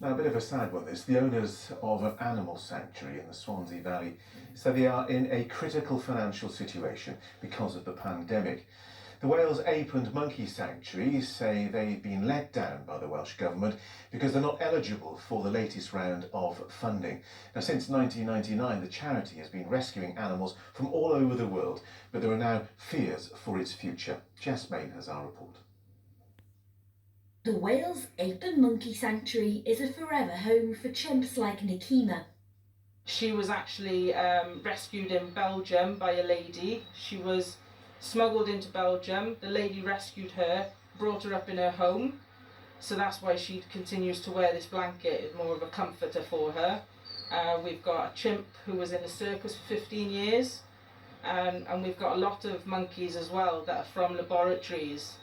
Now, a bit of a sad one this. The owners of an animal sanctuary in the Swansea Valley say they are in a critical financial situation because of the pandemic. The Wales Ape and Monkey Sanctuary say they've been let down by the Welsh Government because they're not eligible for the latest round of funding. Now, since 1999, the charity has been rescuing animals from all over the world, but there are now fears for its future. Jess Main has our report. The Wales Ape and Monkey Sanctuary is a forever home for chimps like Nikima. She was actually rescued in Belgium by a lady. She was smuggled into Belgium. The lady rescued her, brought her up in her home. So that's why she continues to wear this blanket. It's more of a comforter for her. We've got a chimp who was in the circus for 15 years. And we've got a lot of monkeys as well that are from laboratories.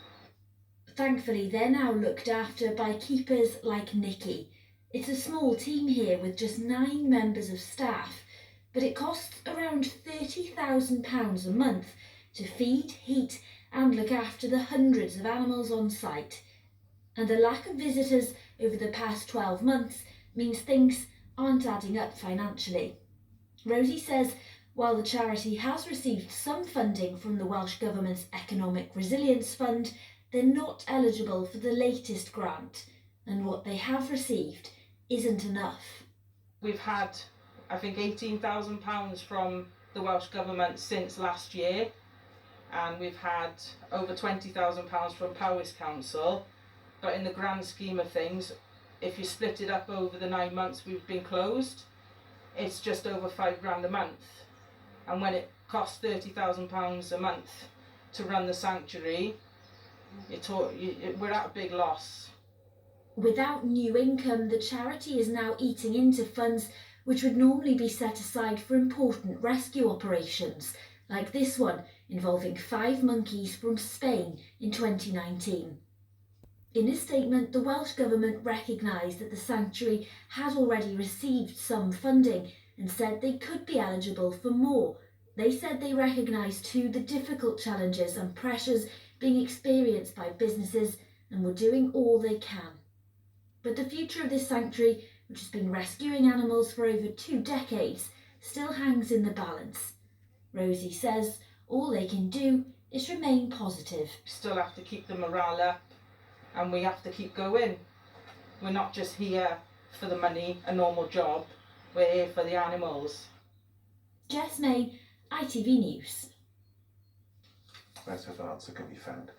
Thankfully, they're now looked after by keepers like Nikki. It's a small team here with just 9 members of staff, but it costs around £30,000 a month to feed, heat and look after the hundreds of animals on site. And the lack of visitors over the past 12 months means things aren't adding up financially. Rosie says while the charity has received some funding from the Welsh Government's Economic Resilience Fund, they're not eligible for the latest grant, and what they have received isn't enough. We've had, I think, £18,000 from the Welsh Government since last year, and we've had over £20,000 from Powys Council, but in the grand scheme of things, if you split it up over the 9 months we've been closed, it's just over £5,000 a month. And when it costs £30,000 a month to run the sanctuary, we're at a big loss. Without new income, the charity is now eating into funds which would normally be set aside for important rescue operations, like this one involving 5 monkeys from Spain in 2019. In a statement, the Welsh Government recognised that the sanctuary had already received some funding and said they could be eligible for more. They said they recognise too the difficult challenges and pressures being experienced by businesses and were doing all they can. But the future of this sanctuary, which has been rescuing animals for over 2 decades, still hangs in the balance. Rosie says all they can do is remain positive. We still have to keep the morale up and we have to keep going. We're not just here for the money, a normal job, we're here for the animals. Jess May, ITV News. Where's her answer can be found?